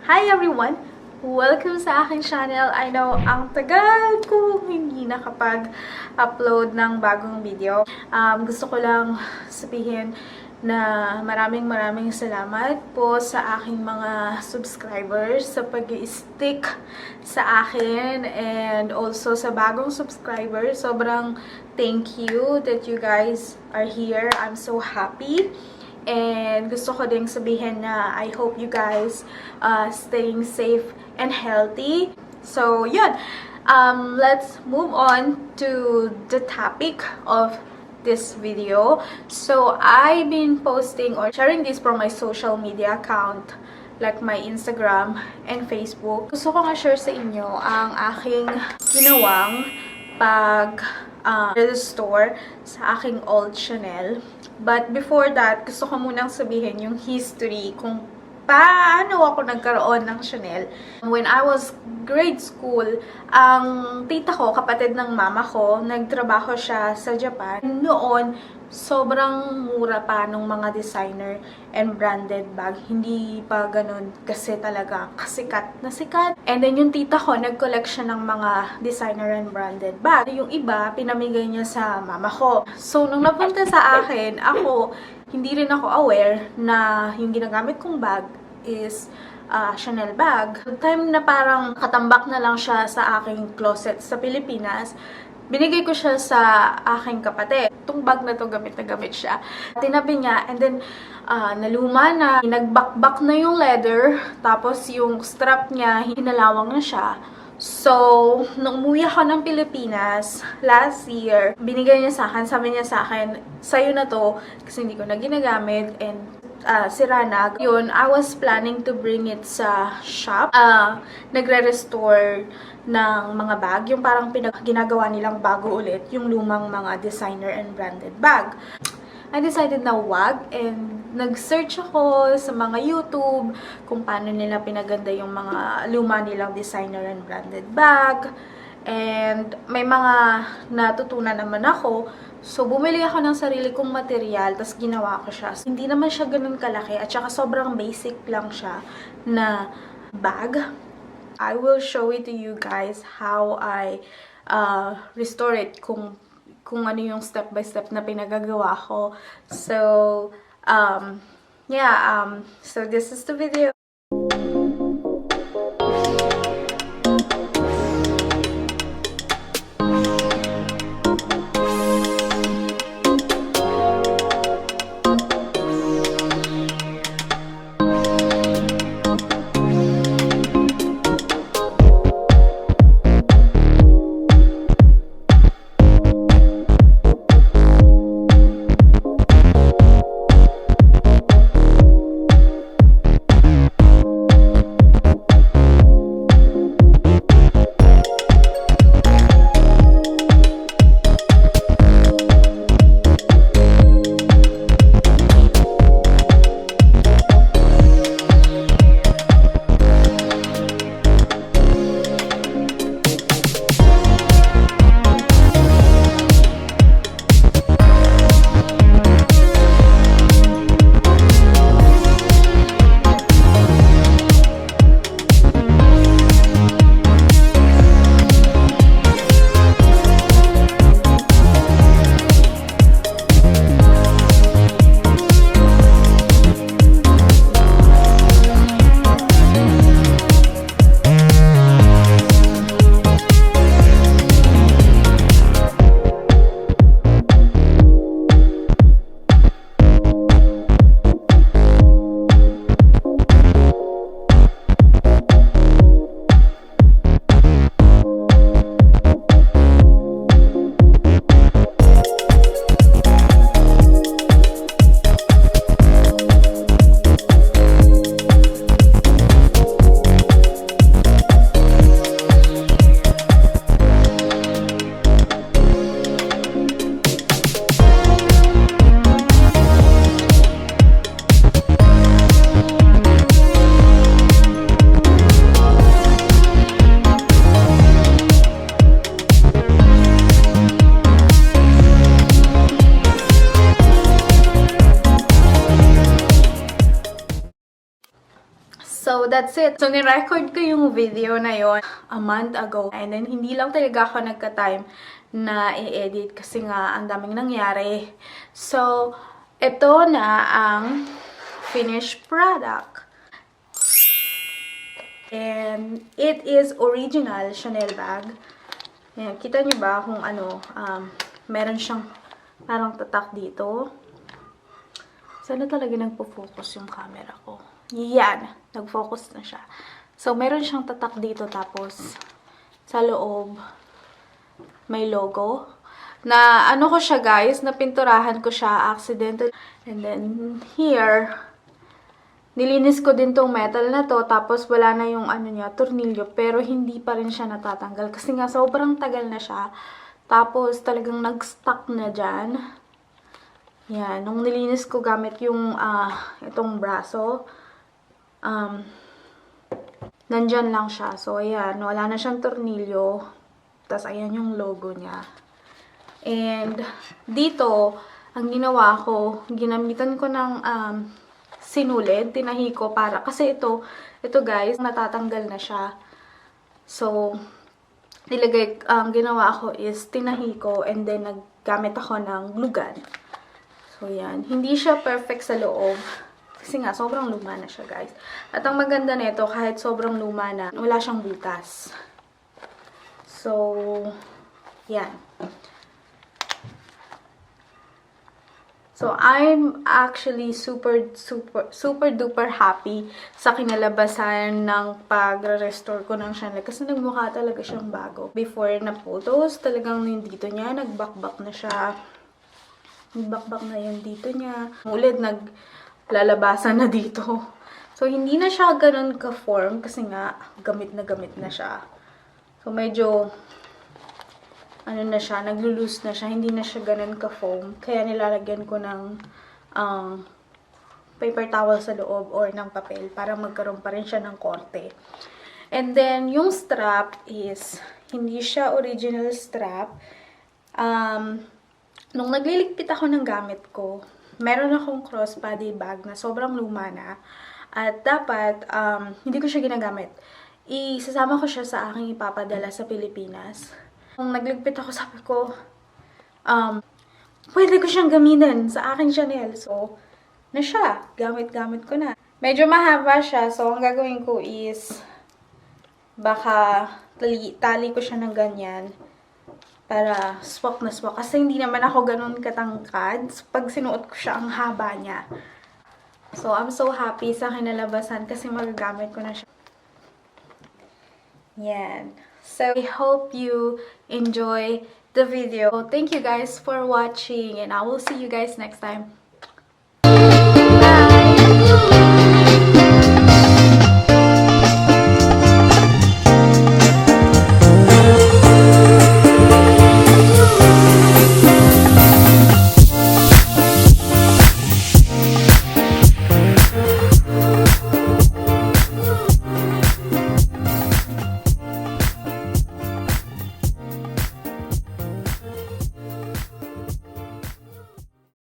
Hi everyone! Welcome sa aking channel. I know, ang tagal ko hindi nakapag-upload ng bagong video. Gusto ko lang sabihin na maraming salamat po sa aking mga subscribers sa pag-i-stick sa akin and also sa bagong subscribers. Sobrang thank you that you guys are here. I'm so happy. And gusto ko ding sabihin na I hope you guys staying safe and healthy. So, yun. Let's move on to the topic of this video. So, I've been posting or sharing this from my social media account like my Instagram and Facebook. Gusto ko nga share sa inyo ang aking ginawang pag-restore sa aking old Chanel. But before that, gusto ko munang sabihin yung history kung paano ako nagkaroon ng Chanel. When I was grade school, ang tita ko, kapatid ng mama ko, nagtrabaho siya sa Japan. Noon, sobrang mura pa nung mga designer and branded bag. Hindi pa ganun kasi talaga kasikat na sikat. And then yung tita ko, nag-collect siya ng mga designer and branded bag. Yung iba, pinamigay niya sa mama ko. So, nung napunta sa akin, hindi rin ako aware na yung ginagamit kong bag is Chanel bag. Time na parang katambak na lang siya sa aking closet sa Pilipinas, binigay ko siya sa aking kapatid. Itong bag na to, gamit na gamit siya. Tinabi niya, and then, naluma na. Nagbakbak na yung leather, tapos yung strap niya, hinalawang na siya. So, nung umuwi ako ng Pilipinas, last year, binigay niya sa akin, sabi niya sa akin, sa'yo na to, kasi hindi ko na ginagamit, and sira na. Yun, I was planning to bring it sa shop. Nagre-restore ng mga bag, yung parang ginagawa nilang bago ulit, yung lumang mga designer and branded bag. I decided na wag, and nag-search ako sa mga YouTube kung paano nila pinaganda yung mga luma nilang designer and branded bag. And may mga natutunan naman ako. So, bumili ako ng sarili kong material, tapos ginawa ko siya. So, hindi naman siya ganun kalaki, at saka sobrang basic lang siya na bag. I will show it to you guys how I restore it, kung ano yung step by step na pinagagawa ko. So, so this is the video. So, that's it. So, nirecord ko yung video na yon a month ago. And then, hindi lang talaga ako nagka-time na i-edit kasi nga ang daming nangyari. So, ito na ang finished product. And it is original Chanel bag. Ayan, kita nyo ba kung ano, meron siyang parang tatak dito. Sana talaga nagpo-focus yung camera ko. Yan, nag-focus na siya. So, meron siyang tatak dito, tapos sa loob may logo. Na ano ko siya guys, napinturahan ko siya accidental. And then here, nilinis ko din tong metal na to, tapos wala na yung ano niya, tornilyo, pero hindi pa rin siya natatanggal. Kasi nga sobrang tagal na siya. Tapos talagang nag-stuck na dyan. Yan, nung nilinis ko gamit yung itong braso, nandyan lang siya. So, ayan, wala na siyang tornilyo. Tapos, ayan yung logo niya. And, dito, ang ginawa ko, ginamitan ko ng sinulid, tinahi ko para, kasi ito guys, natatanggal na siya. So, ang ginawa ko is, tinahi ko, and then, naggamit ako ng glugan. So, yan. Hindi siya perfect sa loob. Kasi nga, sobrang luma na siya, guys. At ang maganda nito, kahit sobrang luma na, wala siyang butas. So, yan. So, I'm actually super duper happy sa kinalabasan ng pag-restore ko ng Chanel. Kasi nagmukha talaga siyang bago. Before na photos, talagang yung dito niya, nagbakbak na siya. Nagbakbak na yung dito niya. Ulit, naglalabasan na dito. So, hindi na siya ganun ka-form kasi nga, gamit na siya. So, medyo, ano na siya, naglo-loose na siya. Hindi na siya ganun ka-foam. Kaya nilalagyan ko ng paper towel sa loob or ng papel para magkaroon pa rin siya ng konti. And then, yung strap is, hindi siya original strap. Nung nagliligpit ako ng gamit ko, meron akong crossbody bag na sobrang luma na. At dapat, hindi ko siya ginagamit. Isasama ko siya sa aking ipapadala sa Pilipinas. Nung nagligpit ako, sabi ko, pwede ko siyang gamitin sa aking Chanel. So, na siya. Gamit-gamit ko na. Medyo mahaba siya. So, ang gagawin ko is, baka tali ko siya ng ganyan. Para swak na swak. Kasi hindi naman ako ganun katangkad. Pag sinuot ko siya, ang haba niya. So, I'm so happy sa kinalabasan kasi magagamit ko na siya. Yan. So, I hope you enjoy the video. Thank you guys for watching and I will see you guys next time.